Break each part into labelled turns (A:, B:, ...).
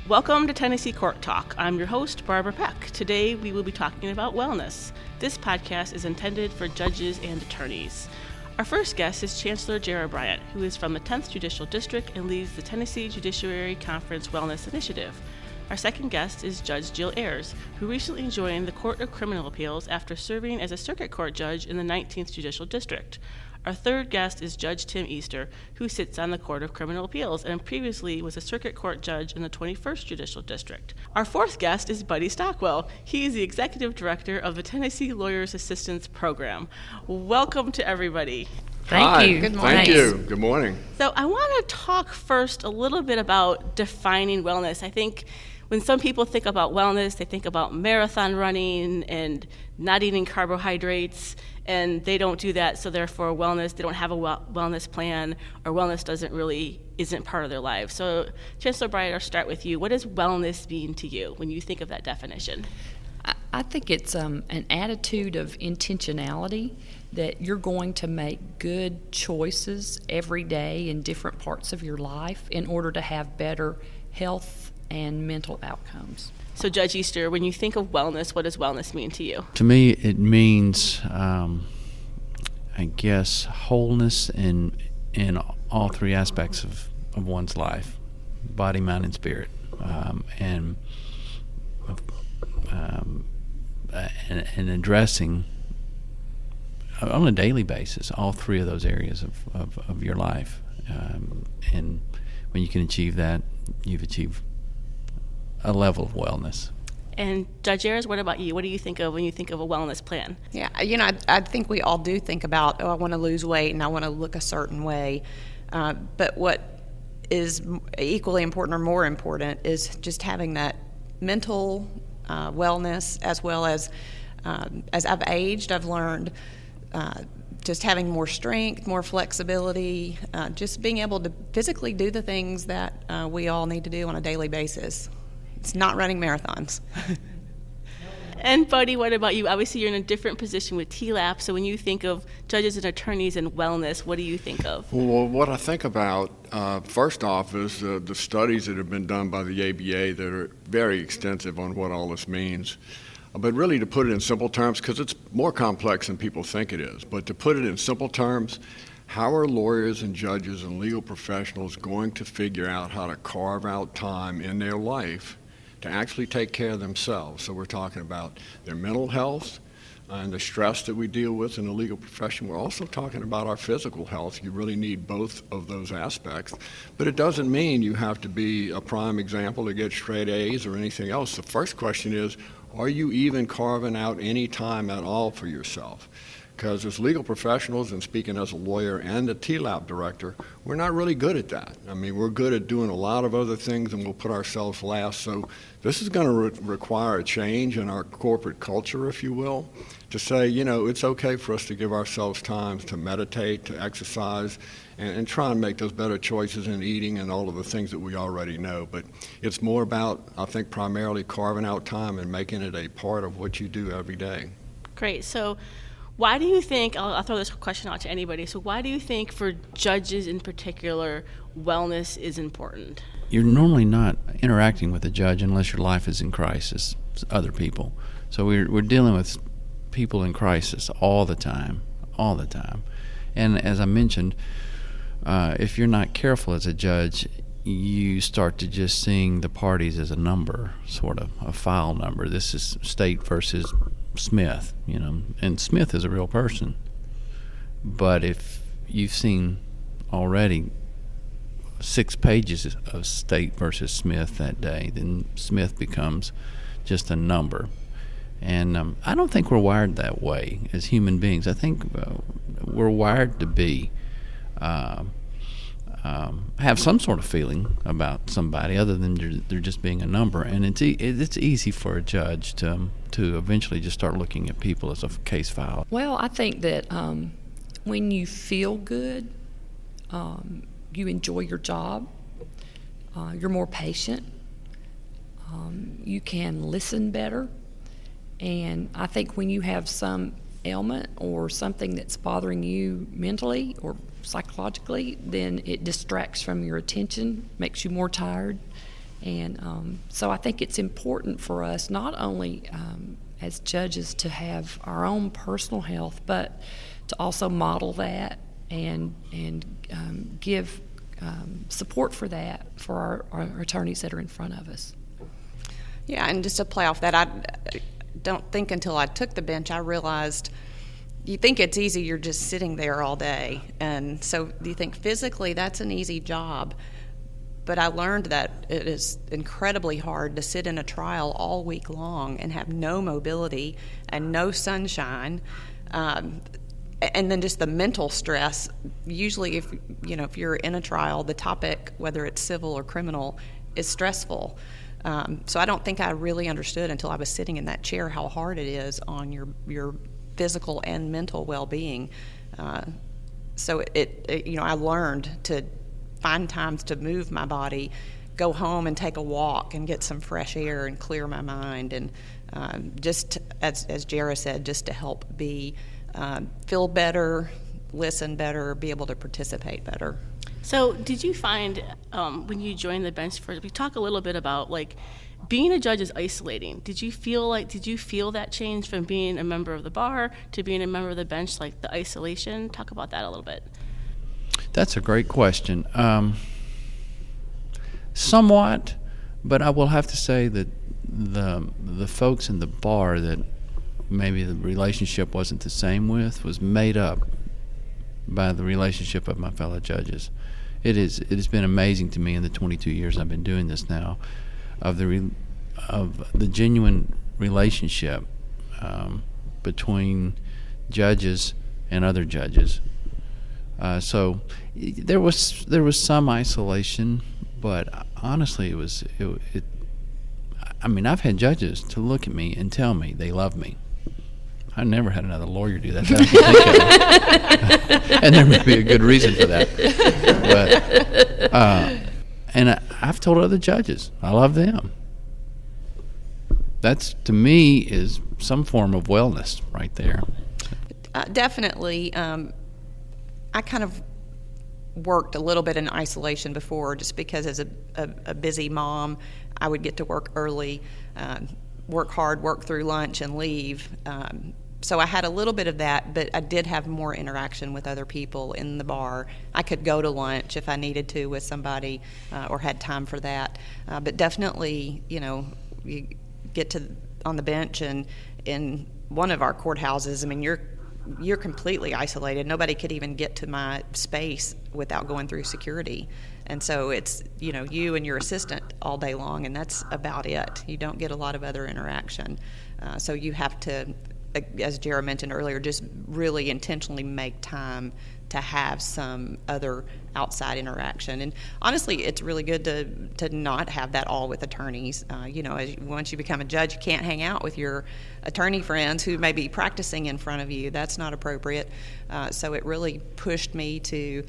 A: Welcome to Tennessee Court Talk. I'm your host, Barbara Peck. Today we will be talking about wellness. This podcast is intended for judges and attorneys. Our first guest is Chancellor Jerri Bryant, who is from the 10th Judicial District and leads the Tennessee Judiciary Conference Wellness Initiative. Our second guest is Judge Jill Ayers, who recently joined the Court of Criminal Appeals after serving as a circuit court judge in the 19th Judicial District. Our third guest is Judge Tim Easter, who sits on the Court of Criminal Appeals and previously was a circuit court judge in the 21st Judicial District. Our fourth guest is Buddy Stockwell. He is the executive director of the Tennessee Lawyers Assistance Program. Welcome to everybody.
B: Thank you.
C: Good morning.
B: Thank you. Good morning.
A: So I want to talk first a little bit about defining wellness. I think when some people think about wellness, they think about marathon running and not eating carbohydrates, and they don't do that, so therefore wellness, they don't have a wellness plan, or wellness isn't part of their lives. So Chancellor Bryant, I'll start with you. What does wellness mean to you when you think of that definition?
C: I think it's an attitude of intentionality, that you're going to make good choices every day in different parts of your life in order to have better health and mental outcomes.
A: So Judge Easter, when you think of wellness, what does wellness mean to you?
D: To me, it means, I guess, wholeness in all three aspects of one's life: body, mind, and spirit, and addressing on a daily basis all three of those areas of your life. And when you can achieve that, you've achieved a level of wellness.
A: And Judge Ayers, what about you? What do you think of when you think of a wellness plan?
E: Yeah, I think we all do think about, I want to lose weight and I want to look a certain way. But what is equally important or more important is just having that mental wellness, as well as I've aged, I've learned just having more strength, more flexibility, just being able to physically do the things that we all need to do on a daily basis. It's not running marathons.
A: And Buddy, what about you? Obviously, you're in a different position with TLAP, so when you think of judges and attorneys and wellness, what do you think of?
B: Well, what I think about, first off, is the studies that have been done by the ABA that are very extensive on what all this means. But really, to put it in simple terms, because it's more complex than people think it is, but to put it in simple terms, how are lawyers and judges and legal professionals going to figure out how to carve out time in their life to actually take care of themselves? So we're talking about their mental health and the stress that we deal with in the legal profession. We're also talking about our physical health. You really need both of those aspects. But it doesn't mean you have to be a prime example to get straight A's or anything else. The first question is, are you even carving out any time at all for yourself? Because as legal professionals, and speaking as a lawyer and a TLAP director, we're not really good at that. I mean, we're good at doing a lot of other things, and we'll put ourselves last. So this is going to require a change in our corporate culture, if you will, to say, it's okay for us to give ourselves time to meditate, to exercise, and try and make those better choices in eating and all of the things that we already know. But it's more about, I think, primarily carving out time and making it a part of what you do every day.
A: Great. So why do you think, I'll throw this question out to anybody, so why do you think for judges in particular, wellness is important?
D: You're normally not interacting with a judge unless your life is in crisis, other people. So we're dealing with people in crisis all the time. And as I mentioned, if you're not careful as a judge, you start to just seeing the parties as a number, sort of a file number. This is State versus Smith, and Smith is a real person. But if you've seen already 6 pages of State versus Smith that day, then Smith becomes just a number. And I don't think we're wired that way as human beings. I think we're wired to be have some sort of feeling about somebody other than they're just being a number. And it's easy for a judge to eventually just start looking at people as a case file.
C: Well, I think that when you feel good, you enjoy your job, you're more patient, you can listen better. And I think when you have some ailment or something that's bothering you mentally or psychologically, then it distracts from your attention, makes you more tired, And so I think it's important for us not only as judges to have our own personal health, but to also model that and give support for that for our attorneys that are in front of us.
E: Yeah, and just to play off that, I don't think until I took the bench I realized you think it's easy, you're just sitting there all day. And so you think physically that's an easy job. But I learned that it is incredibly hard to sit in a trial all week long and have no mobility and no sunshine. And then just the mental stress. Usually if you're in a trial, the topic, whether it's civil or criminal, is stressful. So I don't think I really understood until I was sitting in that chair how hard it is on your physical and mental well-being. So I learned to find times to move my body, go home and take a walk and get some fresh air and clear my mind, and just as Jerri said, just to help feel better, listen better, be able to participate better.
A: So did you find when you joined the bench we talk a little bit about like being a judge is isolating. Did you feel that change from being a member of the bar to being a member of the bench, like the isolation? Talk about that a little bit.
D: That's a great question. Somewhat, but I will have to say that the folks in the bar that maybe the relationship wasn't the same with was made up by the relationship of my fellow judges. It has been amazing to me in the 22 years I've been doing this now, of the genuine relationship between judges and other judges. So there was some isolation, but honestly, I've had judges to look at me and tell me they love me. I never had another lawyer do that I can think of. And there may be a good reason for that. But I've told other judges I love them. That's, to me, is some form of wellness right there.
E: Definitely. I kind of worked a little bit in isolation before, just because as a busy mom, I would get to work early, work hard, work through lunch, and leave. So I had a little bit of that, but I did have more interaction with other people in the bar. I could go to lunch if I needed to with somebody or had time for that. But definitely, you get on the bench, and in one of our courthouses, you're completely isolated. Nobody could even get to my space without going through security. And so it's, you and your assistant all day long, and that's about it. You don't get a lot of other interaction. So you have to, as Jerri mentioned earlier, just really intentionally make time to have some other outside interaction. And honestly, it's really good to not have that all with attorneys. Once you become a judge, you can't hang out with your attorney friends who may be practicing in front of you. That's not appropriate. So it really pushed me to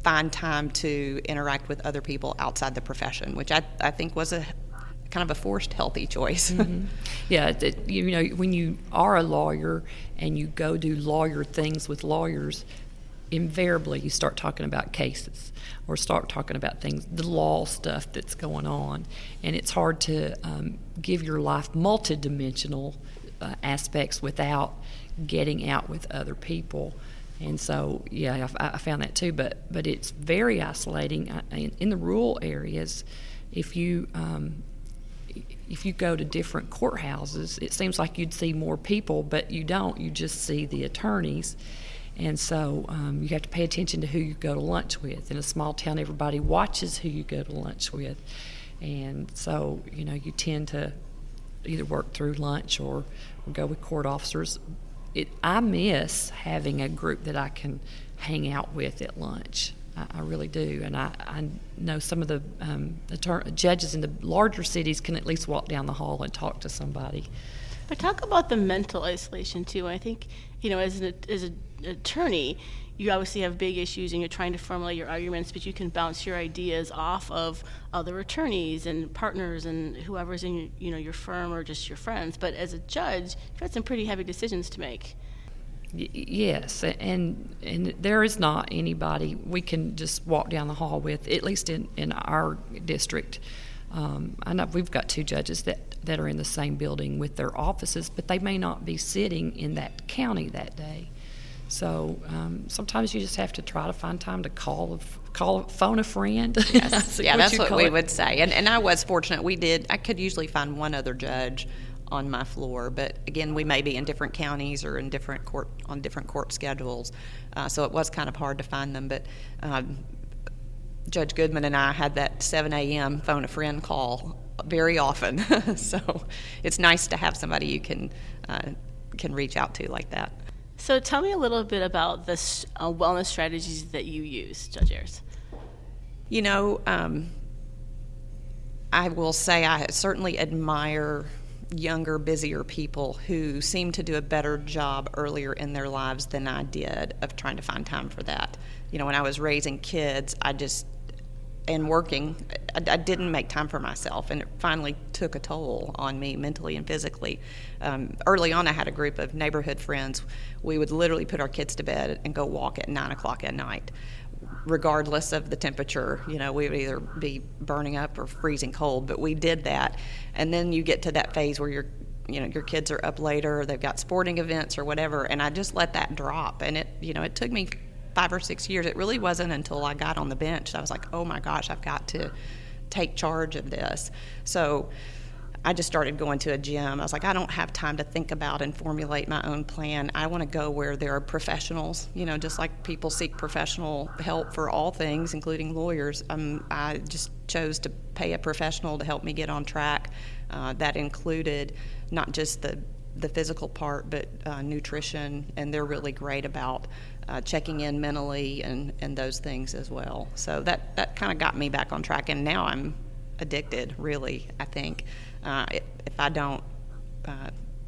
E: find time to interact with other people outside the profession, which I think was a kind of a forced healthy choice.
C: Mm-hmm. Yeah, when you are a lawyer and you go do lawyer things with lawyers, invariably you start talking about cases or start talking about things, the law stuff that's going on, and it's hard to give your life multidimensional aspects without getting out with other people. And so, yeah, I found that too, but it's very isolating. In the rural areas, if you go to different courthouses, it seems like you'd see more people, but you don't. You just see the attorneys. And so you have to pay attention to who you go to lunch with. In a small town, everybody watches who you go to lunch with. And so, you tend to either work through lunch or go with court officers. I miss having a group that I can hang out with at lunch. I really do, and I know some of the judges in the larger cities can at least walk down the hall and talk to somebody.
A: But talk about the mental isolation too. I think as an attorney, you obviously have big issues and you're trying to formulate your arguments, but you can bounce your ideas off of other attorneys and partners and whoever's in your firm or just your friends. But as a judge, you've got some pretty heavy decisions to make.
C: Yes, and there is not anybody we can just walk down the hall with, at least in our district. I know we've got 2 judges that are in the same building with their offices, but they may not be sitting in that county that day. So sometimes you just have to try to find time to phone a friend.
E: Yes. Yeah, that's what we would say. And I was fortunate. I could usually find one other judge on my floor, but again, we may be in different counties or in different court schedules, so it was kind of hard to find them. But Judge Goodman and I had that 7 a.m. phone a friend call very often, so it's nice to have somebody you can reach out to like that.
A: So tell me a little bit about the wellness strategies that you use, Judge Ayers.
E: You know, I will say I certainly admire younger, busier people who seem to do a better job earlier in their lives than I did of trying to find time for that. You know, when I was raising kids, and working, I didn't make time for myself, and it finally took a toll on me mentally and physically. Early on, I had a group of neighborhood friends. We would literally put our kids to bed and go walk at 9 o'clock at night, regardless of the temperature. You know, we would either be burning up or freezing cold, but we did that. And then you get to that phase where your kids are up later, or they've got sporting events or whatever, and I just let that drop. And it took me 5 or 6 years. It really wasn't until I got on the bench that I was like, oh my gosh, I've got to take charge of this. So I just started going to a gym. I was like, I don't have time to think about and formulate my own plan. I want to go where there are professionals, just like people seek professional help for all things, including lawyers. I just chose to pay a professional to help me get on track. That included not just the physical part, but nutrition, and they're really great about checking in mentally and those things as well. So that kind of got me back on track, and now I'm addicted, really, I think. If I don't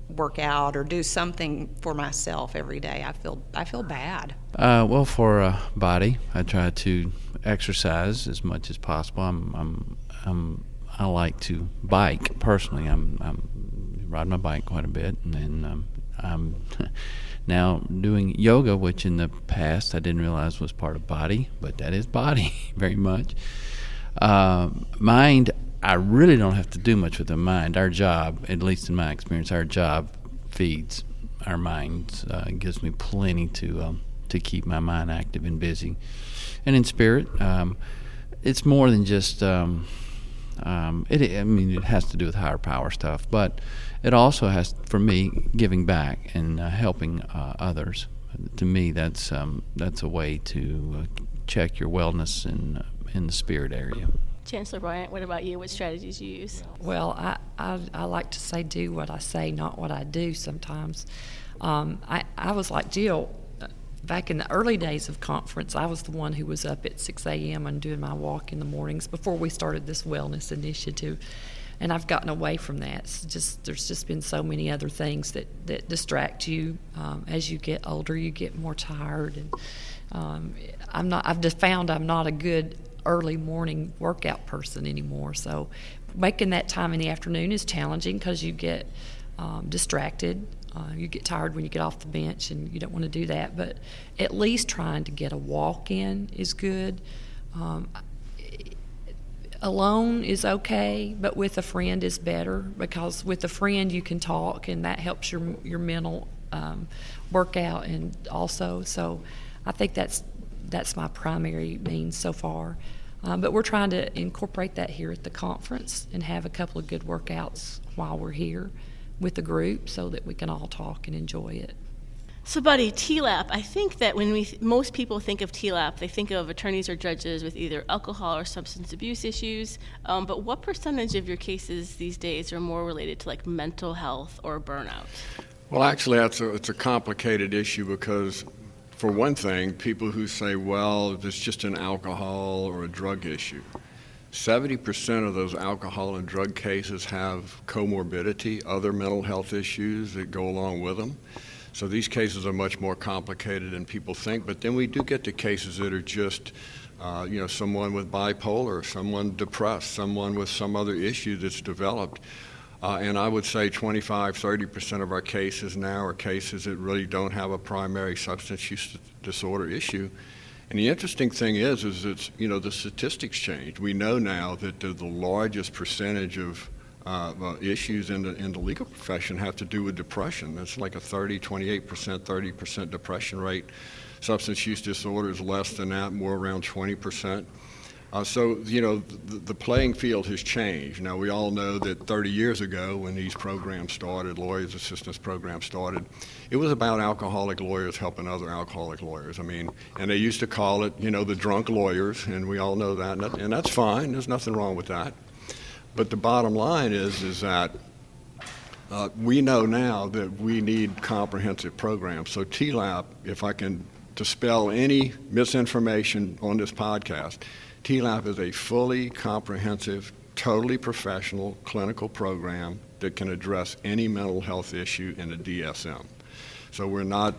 E: work out or do something for myself every day, I feel bad.
D: Well, for body, I try to exercise as much as possible. I like to bike personally. I'm ride my bike quite a bit, and then I'm now doing yoga, which in the past I didn't realize was part of body, but that is body very much. Mind, I really don't have to do much with the mind. Our job, at least in my experience, our job feeds our minds. It gives me plenty to keep my mind active and busy. And in spirit, it's more than just it has to do with higher power stuff, but it also has, for me, giving back and helping others. To me, that's a way to check your wellness in the spirit area.
A: Chancellor Bryant, what about you? What strategies you use?
C: Well, I like to say do what I say, not what I do sometimes. I was like Jill. Back in the early days of conference, I was the one who was up at 6 a.m. and doing my walk in the mornings before we started this wellness initiative. And I've gotten away from that. There's just been so many other things that distract you. As you get older, you get more tired. And I've just found I'm not a good early morning workout person anymore. So making that time in the afternoon is challenging because you get distracted. You get tired when you get off the bench, and you don't want to do that. But at least trying to get a walk in is good. Alone is okay, but with a friend is better, because with a friend you can talk, and that helps your mental workout, and also. So I think that's my primary means so far. But we're trying to incorporate that here at the conference and have a couple of good workouts while we're here with the group so that we can all talk and enjoy it.
A: So, Buddy, TLAP, I think that when most people think of TLAP, they think of attorneys or judges with either alcohol or substance abuse issues, but what percentage of your cases these days are more related to like mental health or burnout?
B: Well, actually, it's a complicated issue because, for one thing, people who say, well, it's just an alcohol or a drug issue, 70% of those alcohol and drug cases have comorbidity, other mental health issues that go along with them. So these cases are much more complicated than people think. But then we do get to cases that are just, someone with bipolar, someone depressed, someone with some other issue that's developed. And I would say 25-30% of our cases now are cases that really don't have a primary substance use disorder issue. And the interesting thing is it's, the statistics change. We know now that the largest percentage of issues in the legal profession have to do with depression. That's like a 28%, 30% depression rate. Substance use disorder is less than that, more around 20%. So, the playing field has changed. Now, we all know that 30 years ago when these programs started, lawyers' assistance programs started, it was about alcoholic lawyers helping other alcoholic lawyers. And they used to call it, the drunk lawyers, and we all know that, and that's fine. There's nothing wrong with that. But the bottom line is that we know now that we need comprehensive programs. So TLAP, if I can dispel any misinformation on this podcast, TLAP is a fully comprehensive, totally professional clinical program that can address any mental health issue in the DSM. So we're not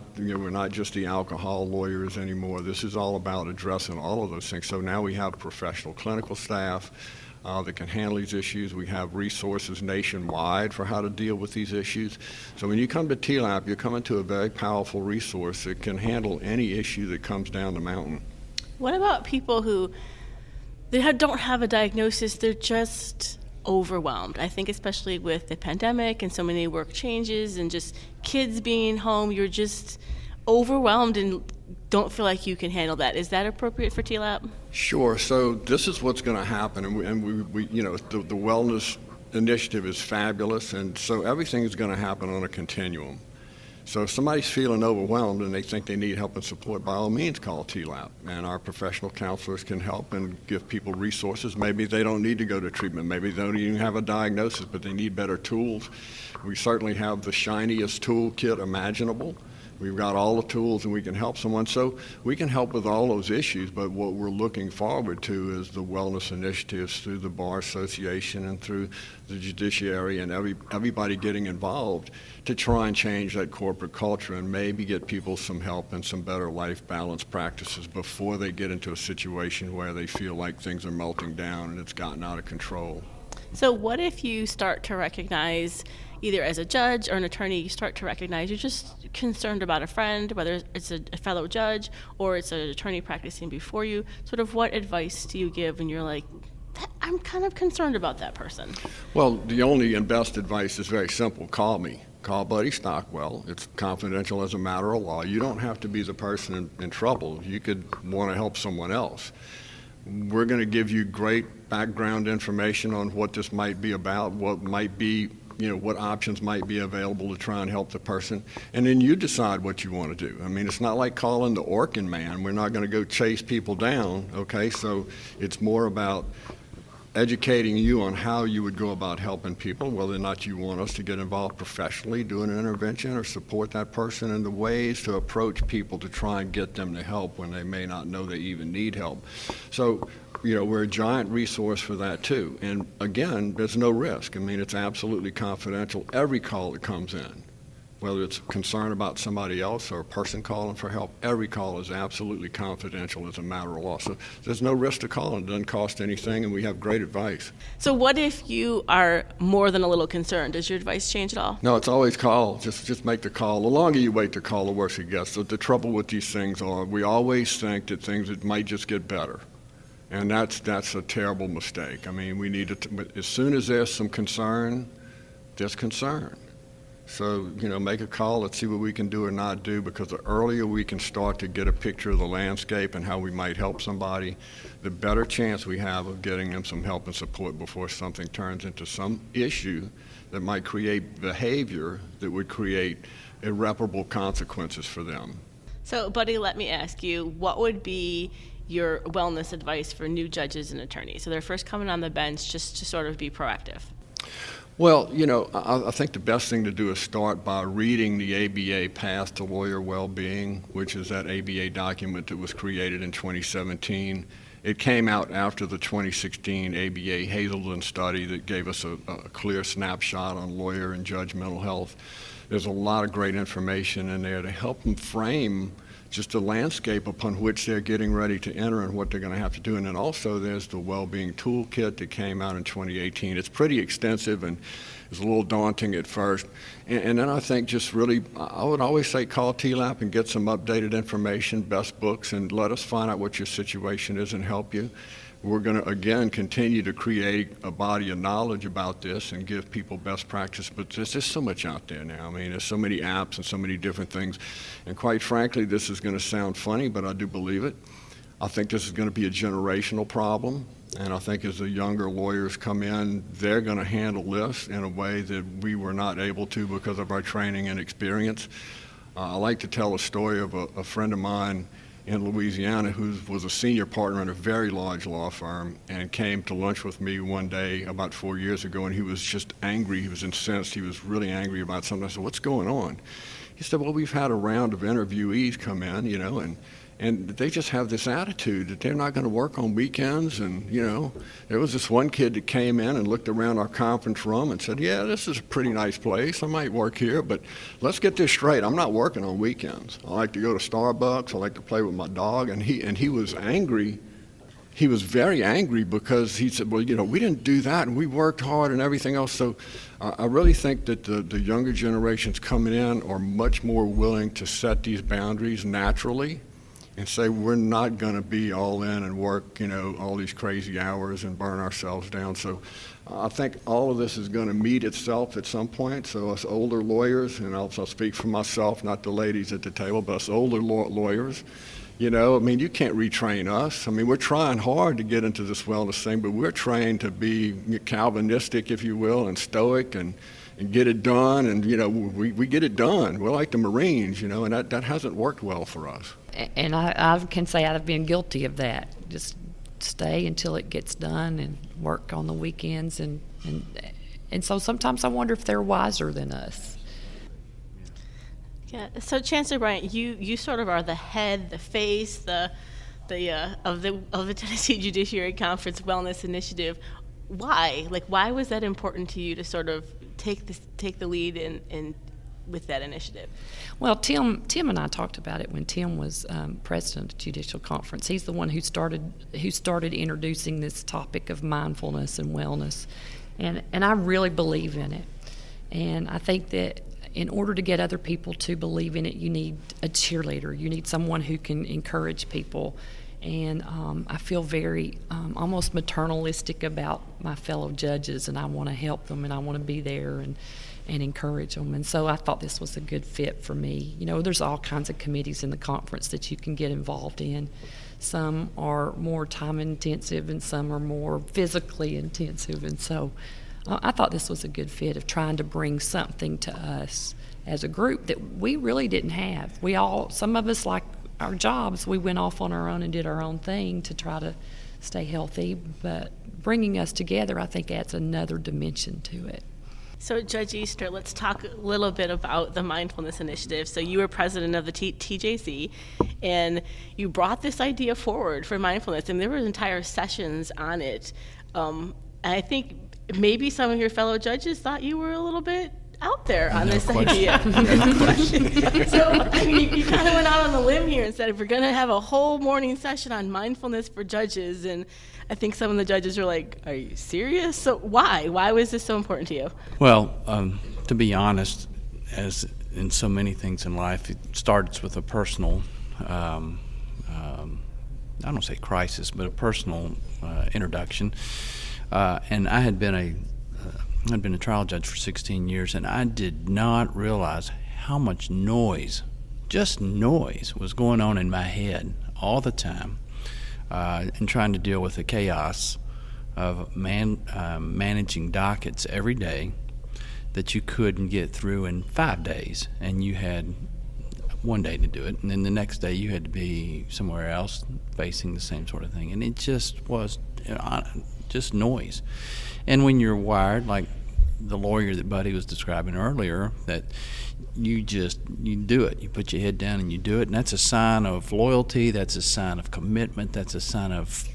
B: just the alcohol lawyers anymore. This is all about addressing all of those things. So now we have professional clinical staff that can handle these issues. We have resources nationwide for how to deal with these issues. So when you come to TLAP, you're coming to a very powerful resource that can handle any issue that comes down the mountain.
A: What about people who don't have a diagnosis, they're just overwhelmed? I think especially with the pandemic and so many work changes and just kids being home, you're just overwhelmed and don't feel like you can handle that. Is that appropriate for TLAP?
B: Sure. So this is what's going to happen, and we the wellness initiative is fabulous, and so everything is going to happen on a continuum. So if somebody's feeling overwhelmed and they think they need help and support, by all means call TLAP, and our professional counselors can help and give people resources. Maybe they don't need to go to treatment. Maybe they don't even have a diagnosis, but they need better tools. We certainly have the shiniest toolkit imaginable. We've got all the tools and we can help someone. So we can help with all those issues, but what we're looking forward to is the wellness initiatives through the Bar Association and through the judiciary and everybody getting involved to try and change that corporate culture and maybe get people some help and some better life balance practices before they get into a situation where they feel like things are melting down and it's gotten out of control.
A: So what if you start to recognize, either as a judge or an attorney, you start to recognize you're just concerned about a friend, whether it's a fellow judge or it's an attorney practicing before you? Sort of what advice do you give when you're like, I'm kind of concerned about that person?
B: Well, the only and best advice is very simple. Call me. Call Buddy Stockwell. It's confidential as a matter of law. You don't have to be the person in trouble. You could want to help someone else. We're going to give you great background information on what this might be about, what might be, what options might be available to try and help the person, and then you decide what you want to do. It's not like calling the Orkin man. We're not going to go chase people down, okay? So it's more about educating you on how you would go about helping people, whether or not you want us to get involved professionally, do an intervention, or support that person in the ways to approach people to try and get them to help when they may not know they even need help. So, we're a giant resource for that too. And again, there's no risk. It's absolutely confidential. Every call that comes in, whether it's concern about somebody else or a person calling for help, every call is absolutely confidential as a matter of law. So there's no risk to calling. It doesn't cost anything, and we have great advice.
A: So what if you are more than a little concerned? Does your advice change at all?
B: No, it's always call. Just make the call. The longer you wait to call, the worse it gets. So the trouble with these things are we always think that things that might just get better. And that's a terrible mistake. We need to, as soon as there's some concern, there's concern. So, make a call. Let's see what we can do or not do, because the earlier we can start to get a picture of the landscape and how we might help somebody, the better chance we have of getting them some help and support before something turns into some issue that might create behavior that would create irreparable consequences for them.
A: So, Buddy, let me ask you, what would be your wellness advice for new judges and attorneys? So they're first coming on the bench, just to sort of be proactive.
B: Well, I think the best thing to do is start by reading the ABA Path to Lawyer Wellbeing, which is that ABA document that was created in 2017. It came out after the 2016 ABA Hazelden study that gave us a clear snapshot on lawyer and judge mental health. There's a lot of great information in there to help them frame just the landscape upon which they're getting ready to enter and what they're going to have to do. And then also there's the well-being toolkit that came out in 2018. It's pretty extensive and it's a little daunting at first. And then I think just really, I would always say call TLAP and get some updated information, best books, and let us find out what your situation is and help you. We're going to, again, continue to create a body of knowledge about this and give people best practice, but there's just so much out there now. I mean, there's so many apps and so many different things. And quite frankly, this is going to sound funny, but I do believe it. I think this is going to be a generational problem, and I think as the younger lawyers come in, they're going to handle this in a way that we were not able to because of our training and experience. I like to tell a story of a friend of mine in Louisiana who was a senior partner in a very large law firm and came to lunch with me one day about 4 years ago, and he was just angry. He was incensed. He was really angry about something. I said, "What's going on?" He said, "Well, we've had a round of interviewees come in, and they just have this attitude that they're not going to work on weekends. And, there was this one kid that came in and looked around our conference room and said, yeah, this is a pretty nice place. I might work here, but let's get this straight. I'm not working on weekends. I like to go to Starbucks. I like to play with my dog." And he was angry. He was very angry because he said, well, we didn't do that, and we worked hard and everything else. So I really think that the younger generations coming in are much more willing to set these boundaries naturally and say we're not going to be all in and work, all these crazy hours and burn ourselves down. So I think all of this is going to meet itself at some point. So us older lawyers, and I'll speak for myself, not the ladies at the table, but us older lawyers, you can't retrain us. We're trying hard to get into this wellness thing, but we're trained to be Calvinistic, if you will, and stoic and get it done. And, we get it done. We're like the Marines, and that hasn't worked well for us.
C: And I can say I've been guilty of that. Just stay until it gets done and work on the weekends. And so sometimes I wonder if they're wiser than us.
A: Yeah. So Chancellor Bryant, you sort of are the head, the face, of the Tennessee Judiciary Conference Wellness Initiative. Why? Why was that important to you to sort of take the lead in with that initiative?
C: Well, Tim and I talked about it when Tim was president of the Judicial Conference. He's the one who started introducing this topic of mindfulness and wellness, and I really believe in it. And I think that in order to get other people to believe in it, you need a cheerleader. You need someone who can encourage people. And I feel very almost maternalistic about my fellow judges, and I want to help them, and I want to be there and encourage them. And so I thought this was a good fit for me. There's all kinds of committees in the conference that you can get involved in. Some are more time intensive and some are more physically intensive. And so I thought this was a good fit of trying to bring something to us as a group that we really didn't have. Some of us, like our jobs, we went off on our own and did our own thing to try to stay healthy. But bringing us together, I think, adds another dimension to it.
A: So, Judge Easter, let's talk a little bit about the Mindfulness Initiative. So you were president of the TJC, and you brought this idea forward for mindfulness, and there were entire sessions on it. And I think maybe some of your fellow judges thought you were a little bit out there on this idea. So you kind of went out on a limb here and said, we're going to have a whole morning session on mindfulness for judges. And I think some of the judges were like, are you serious? So why? Why was this so important to you?
D: Well, to be honest, as in so many things in life, it starts with a personal, I don't say crisis, but a personal introduction. And I had been a trial judge for 16 years, and I did not realize how much noise, just noise, was going on in my head all the time, and trying to deal with the chaos of managing dockets every day that you couldn't get through in 5 days, and you had 1 day to do it, and then the next day you had to be somewhere else facing the same sort of thing, and it just was just noise. And when you're wired, like the lawyer that Buddy was describing earlier, that you do it. You put your head down and you do it, and that's a sign of loyalty, that's a sign of commitment, that's a sign of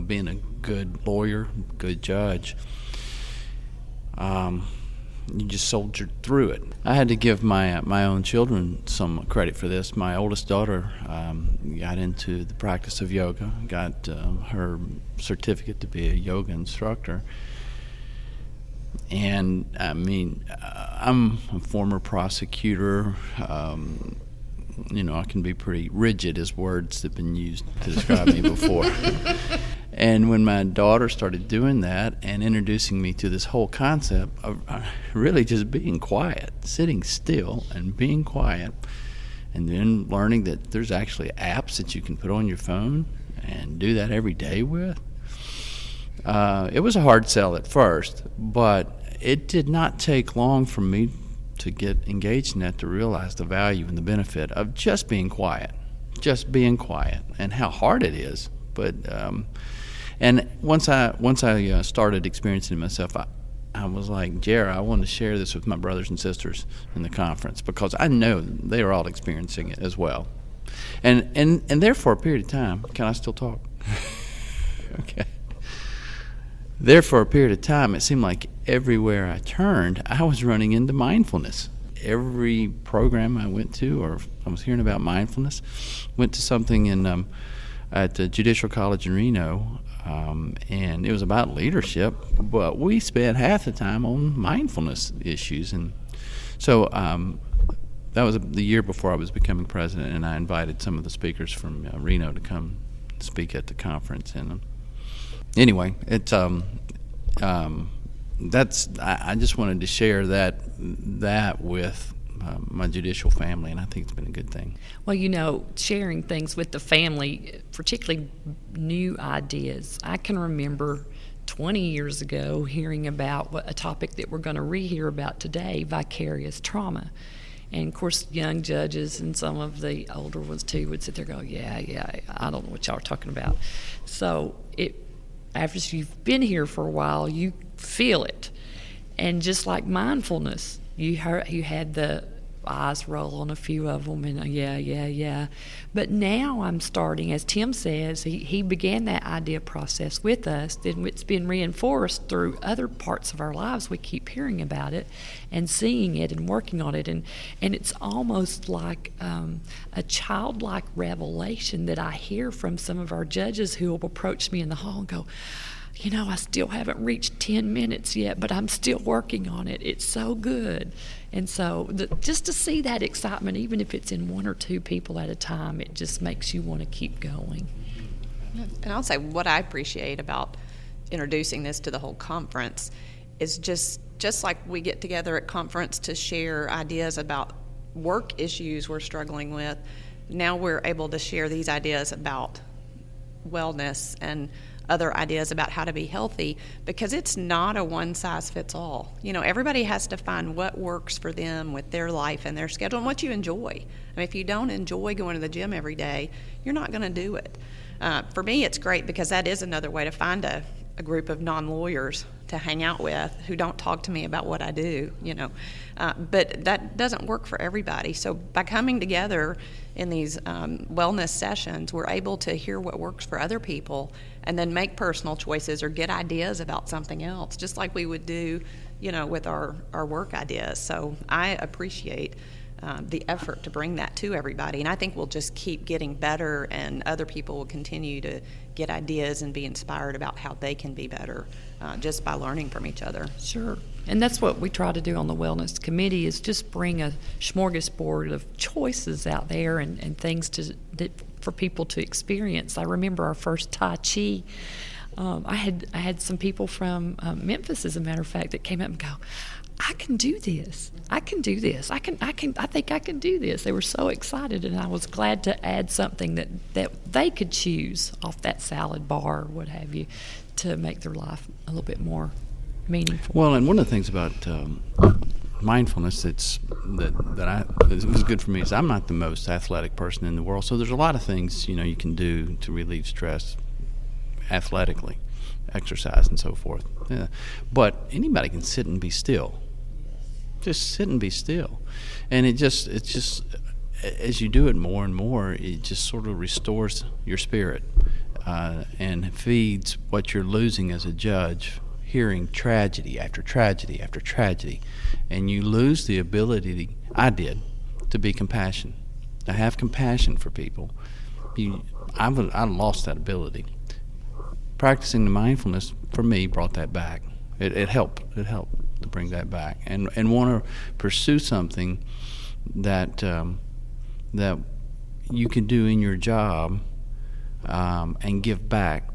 D: being a good lawyer, good judge. You just soldiered through it. I had to give my own children some credit for this. My oldest daughter got into the practice of yoga, got her certificate to be a yoga instructor. And I mean, I'm a former prosecutor. I can be pretty rigid, as words have been used to describe me before. And when my daughter started doing that and introducing me to this whole concept of really just being quiet, sitting still and being quiet, and then learning that there's actually apps that you can put on your phone and do that every day with, it was a hard sell at first, but it did not take long for me to get engaged in that, to realize the value and the benefit of just being quiet, and how hard it is. But and once I started experiencing it myself, I was like, Jerri, I want to share this with my brothers and sisters in the conference, because I know they are all experiencing it as well. And there for a period of time, can I still talk? Okay. There for a period of time, it seemed like everywhere I turned, I was running into mindfulness. Every program I went to, or I was hearing about mindfulness, went to something at the Judicial College in Reno, and it was about leadership, but we spent half the time on mindfulness issues. And so that was the year before I was becoming president, and I invited some of the speakers from Reno to come speak at the conference. And anyway, it's I just wanted to share that with my judicial family, and I think it's been a good thing.
C: Well, sharing things with the family, particularly new ideas. I can remember 20 years ago hearing about a topic that we're going to rehear about today, vicarious trauma. And, of course, young judges and some of the older ones, too, would sit there and go, yeah, I don't know what y'all are talking about. So after you've been here for a while, you feel it. And just like mindfulness, you had the eyes roll on a few of them, and yeah. But now I'm starting, as Tim says, he began that idea process with us, and it's been reinforced through other parts of our lives. We keep hearing about it and seeing it and working on it, and it's almost like a childlike revelation that I hear from some of our judges who will approach me in the hall and go, I still haven't reached 10 minutes yet, but I'm still working on it. It's so good. And so just to see that excitement, even if it's in one or two people at a time, it just makes you want to keep going.
E: And I'll say what I appreciate about introducing this to the whole conference is just like we get together at conference to share ideas about work issues we're struggling with, now we're able to share these ideas about wellness and other ideas about how to be healthy, because it's not a one-size-fits-all. Everybody has to find what works for them with their life and their schedule and what you enjoy. I mean, if you don't enjoy going to the gym every day, you're not going to do it. For me, it's great because that is another way to find a group of non-lawyers to hang out with who don't talk to me about what I do, but that doesn't work for everybody. So by coming together in these wellness sessions, we're able to hear what works for other people and then make personal choices or get ideas about something else, just like we would do, with our work ideas. So I appreciate the effort to bring that to everybody, and I think we'll just keep getting better, and other people will continue to get ideas and be inspired about how they can be better just by learning from each other.
C: Sure. And that's what we try to do on the Wellness Committee, is just bring a smorgasbord of choices out there and things for people to experience. I remember our first Tai Chi. I had some people from Memphis, as a matter of fact, that came up and go, I can do this. I think I can do this. They were so excited, and I was glad to add something that they could choose off that salad bar or what have you to make their life a little bit more meaningful.
D: Well, and one of the things about mindfulness that was good for me is I'm not the most athletic person in the world, so there's a lot of things you can do to relieve stress athletically, exercise and so forth. Yeah. But anybody can sit and be still. Just sit and be still, and it's just as you do it more and more, it just sort of restores your spirit and feeds what you're losing as a judge hearing tragedy after tragedy after tragedy, and you lose the ability, I did, to be compassionate, to have compassion for people. I lost that ability. Practicing the mindfulness, for me, brought that back. It helped to bring that back, and want to pursue something that that you can do in your job and give back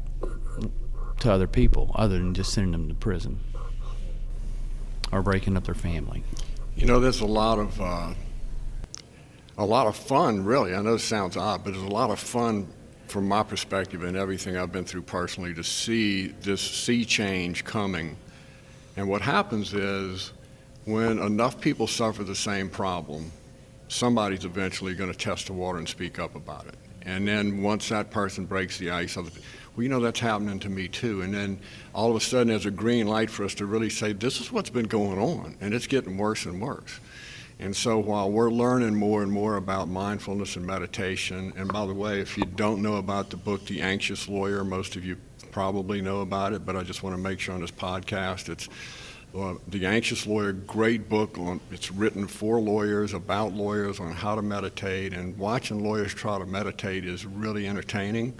D: to other people, other than just sending them to prison or breaking up their family.
B: There's a lot of fun, really. I know it sounds odd, but there's a lot of fun from my perspective and everything I've been through personally to see this sea change coming. And what happens is when enough people suffer the same problem, somebody's eventually going to test the water and speak up about it. And then once that person breaks the ice, that's happening to me too. And then all of a sudden there's a green light for us to really say, this is what's been going on, and it's getting worse and worse. And so while we're learning more and more about mindfulness and meditation, and by the way, if you don't know about the book, The Anxious Lawyer, most of you probably know about it, but I just want to make sure on this podcast, it's The Anxious Lawyer, great book. It's written for lawyers, about lawyers, on how to meditate, and watching lawyers try to meditate is really entertaining.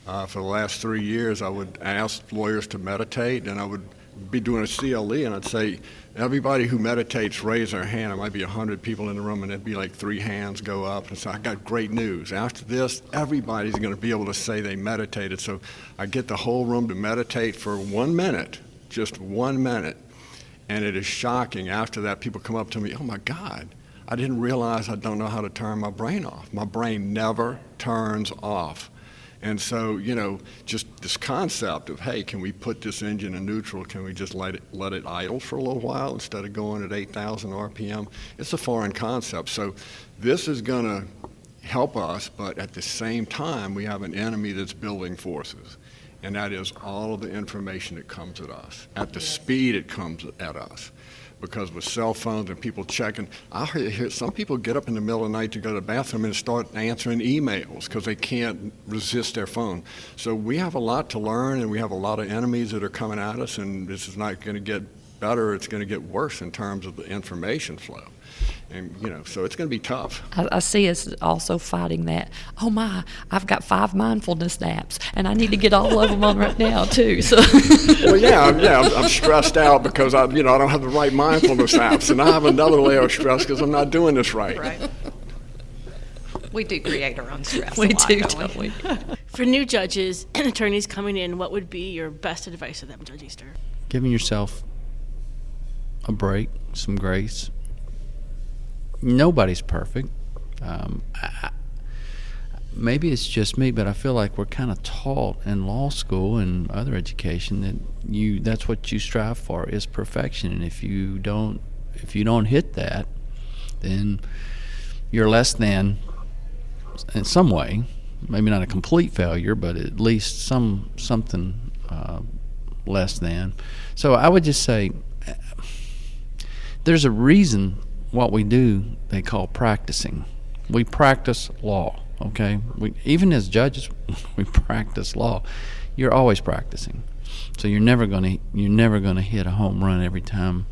B: For the last 3 years, I would ask lawyers to meditate, and I would be doing a CLE, and I'd say, everybody who meditates, raise their hand. There might be 100 people in the room, and there'd be like 3 hands go up. And so I got great news. After this, everybody's going to be able to say they meditated. So I get the whole room to meditate for 1 minute, just 1 minute. And it is shocking. After that, people come up to me, oh my God, I didn't realize I don't know how to turn my brain off. My brain never turns off. And so, just this concept of, hey, can we put this engine in neutral? Can we just let it idle for a little while instead of going at 8,000 RPM? It's a foreign concept. So this is going to help us, but at the same time, we have an enemy that's building forces. And that is all of the information that comes at us, at the speed it comes at us. Because with cell phones and people checking, I hear some people get up in the middle of the night to go to the bathroom and start answering emails because they can't resist their phone. So we have a lot to learn, and we have a lot of enemies that are coming at us, and this is not going to get better, it's going to get worse in terms of the information flow. And, so it's going to be tough.
C: I see us also fighting that. Oh my, I've got 5 mindfulness apps, and I need to get all of them on right now too. So.
B: Well, I'm stressed out because I don't have the right mindfulness apps, and I have another layer of stress because I'm not doing this right.
E: Right. We do create our own stress.
C: We
E: a lot,
C: do,
E: don't we?
A: For new judges and attorneys coming in, what would be your best advice to them, Judge Easter?
D: Giving yourself a break, some grace. Nobody's perfect. Maybe it's just me, but I feel like we're kind of taught in law school and other education that that's what you strive for is perfection. And if you don't hit that, then you're less than in some way. Maybe not a complete failure, but at least something less than. So I would just say there's a reason what we do they call practicing. We practice law, okay? Even as judges, we practice law. You're always practicing. So you're never gonna hit a home run every time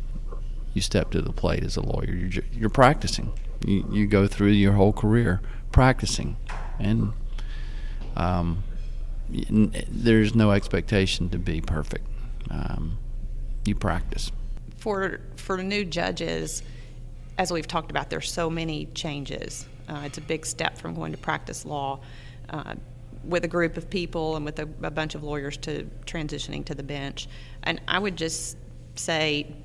D: you step to the plate as a lawyer. You're practicing. You go through your whole career practicing, and there's no expectation to be perfect. You practice.
E: For new judges, as we've talked about, there's so many changes. It's a big step from going to practice law with a group of people and with a bunch of lawyers to transitioning to the bench. And I would just say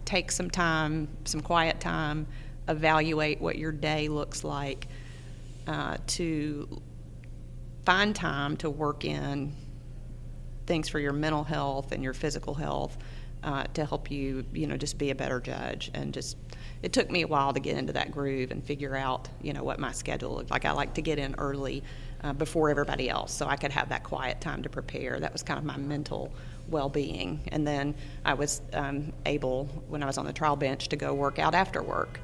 E: take some time, some quiet time, evaluate what your day looks like, to find time to work in things for your mental health and your physical health, to help you, just be a better judge. And it took me a while to get into that groove and figure out, what my schedule looked like. I like to get in early before everybody else so I could have that quiet time to prepare. That was kind of my mental well-being. And then I was able, when I was on the trial bench, to go work out after work.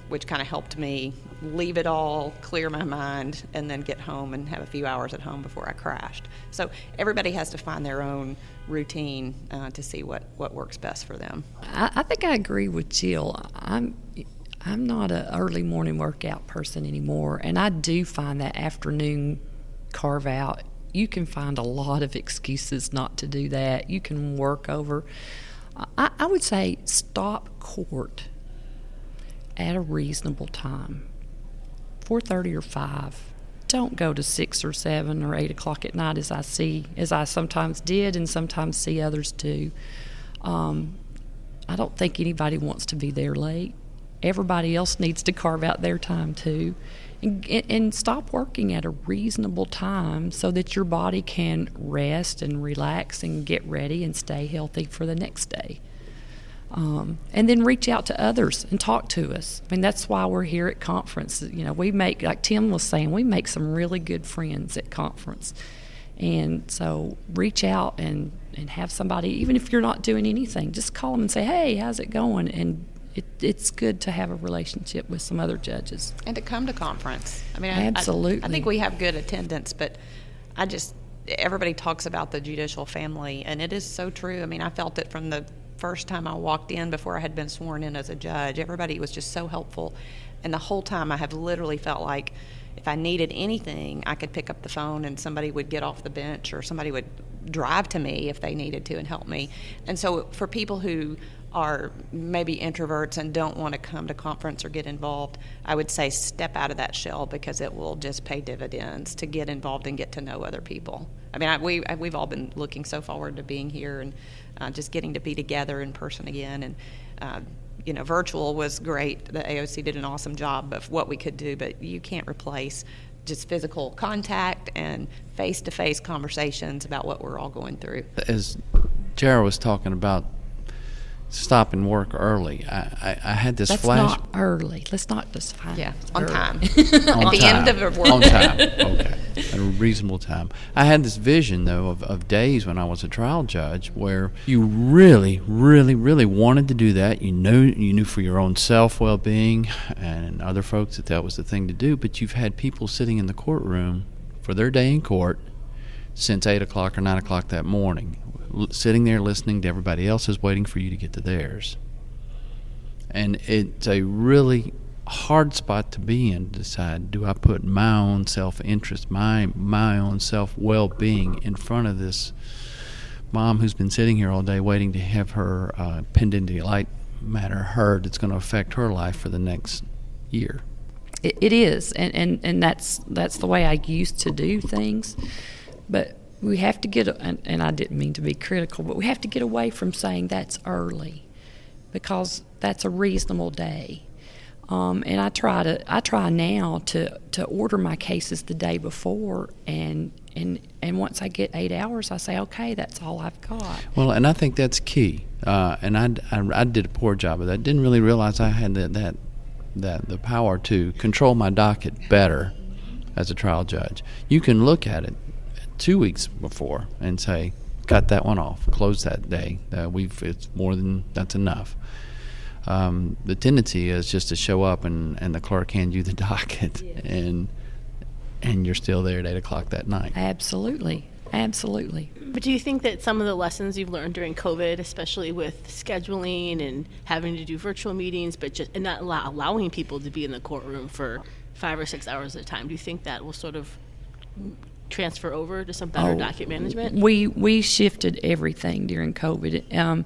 E: which kind of helped me leave it all, clear my mind, and then get home and have a few hours at home before I crashed. So everybody has to find their own routine to see what works best for them.
C: I think I agree with Jill. I'm not an early morning workout person anymore, and I do find that afternoon carve out. You can find a lot of excuses not to do that. You can work over. I would say stop court at a reasonable time, 4:30 or 5. Don't go to 6 or 7 or 8 o'clock at night, as I sometimes did and sometimes see others do. I don't think anybody wants to be there late. Everybody else needs to carve out their time too. And stop working at a reasonable time so that your body can rest and relax and get ready and stay healthy for the next day. And then reach out to others and talk to us. I mean, that's why we're here at conference. You know, we make, like Tim was saying, we make some really good friends at conference. And so reach out and have somebody, even if you're not doing anything, just call them and say, hey, how's it going? And it's good to have a relationship with some other judges.
E: And to come to conference. I mean,
C: absolutely.
E: I think we have good attendance, but everybody talks about the judicial family, and it is so true. I mean, I felt it from the first time I walked in before I had been sworn in as a judge. Everybody was just so helpful. And the whole time I have literally felt like if I needed anything, I could pick up the phone and somebody would get off the bench or somebody would drive to me if they needed to and help me. And so for people who are maybe introverts and don't want to come to conference or get involved, I would say step out of that shell, because it will just pay dividends to get involved and get to know other people. I mean, we've all been looking so forward to being here and just getting to be together in person again. And virtual was great. The AOC did an awesome job of what we could do, but you can't replace just physical contact and face-to-face conversations about what we're all going through.
D: As Jerri was talking about stopping work early, I had this
C: That's
D: flash.
C: not early. Let's not define.
E: Yeah, on
C: early.
E: time.
D: On
E: At the
D: time.
E: end of a work
D: On
E: day.
D: time. Okay. At a reasonable time. I had this vision, though, of days when I was a trial judge where you really, really, really wanted to do that. You knew for your own self well-being and other folks that was the thing to do, but you've had people sitting in the courtroom for their day in court since 8 o'clock or 9 o'clock that morning, sitting there listening to everybody else is waiting for you to get to theirs. And it's a really hard spot to be in to decide, do I put my own self-interest, my own self-well-being in front of this mom who's been sitting here all day waiting to have her pending light matter heard that's going to affect her life for the next year?
C: It is, and that's the way I used to do things. But we have to get, and I didn't mean to be critical, but we have to get away from saying that's early, because that's a reasonable day. And I try now to order my cases the day before, and once I get 8 hours, I say, okay, that's all I've got.
D: Well, and I think that's key. And I did a poor job of that. Didn't really realize I had the power to control my docket better as a trial judge. You can look at it 2 weeks before and say, cut that one off, close that day. It's more than that's enough. The tendency is just to show up and the clerk hands you the docket, yes, and you're still there at 8 o'clock that night.
C: Absolutely.
A: But do you think that some of the lessons you've learned during COVID, especially with scheduling and having to do virtual meetings, and not allowing people to be in the courtroom for 5 or 6 hours at a time, do you think that will sort of transfer over to some better docket management?
C: We shifted everything during COVID.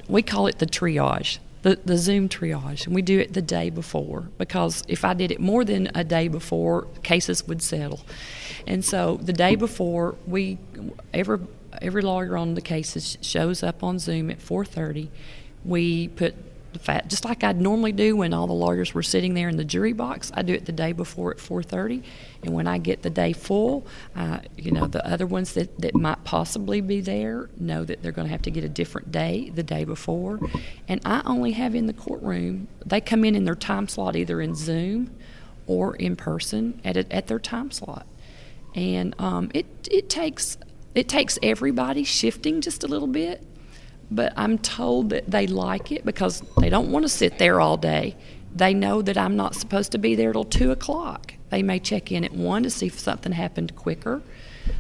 C: We call it the triage, the Zoom triage, and we do it the day before, because if I did it more than a day before, cases would settle. And so the day before, every lawyer on the cases shows up on Zoom at 4:30. We put just like I'd normally do when all the lawyers were sitting there in the jury box. I do it the day before at 4:30, and when I get the day full, the other ones that might possibly be there know that they're going to have to get a different day the day before. And I only have in the courtroom, they come in their time slot either in Zoom or in person at their time slot. And it takes everybody shifting just a little bit. But I'm told that they like it because they don't want to sit there all day. They know that I'm not supposed to be there till 2 o'clock. They may check in at 1 to see if something happened quicker,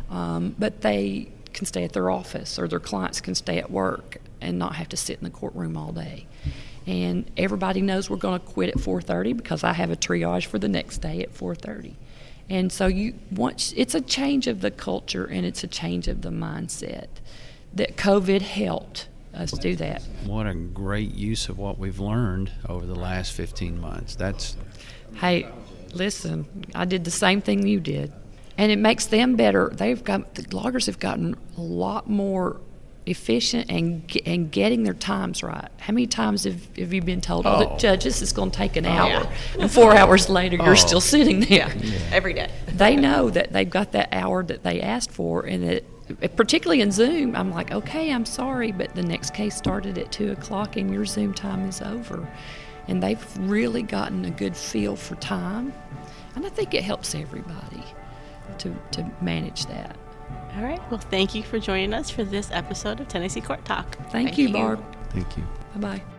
C: but they can stay at their office, or their clients can stay at work and not have to sit in the courtroom all day. And everybody knows we're going to quit at 4:30 because I have a triage for the next day at 4:30. And so it's a change of the culture, and it's a change of the mindset that COVID helped us do that.
D: What a great use of what we've learned over the last 15 months.
C: Hey, listen, I did the same thing you did. And it makes them better. The loggers have gotten a lot more efficient and getting their times right. How many times have you been told, the judge, this is going to take an hour,
E: yeah.
C: and 4 hours later you're still sitting there?
E: Yeah. Every day.
C: They know that they've got that hour that they asked for, and particularly in Zoom, I'm like, okay, I'm sorry, but the next case started at 2 o'clock and your Zoom time is over. And they've really gotten a good feel for time, and I think it helps everybody to manage that.
A: All right. Well, thank you for joining us for this episode of Tennessee Court Talk.
C: Thank you, Barb.
D: Thank you.
C: Bye-bye.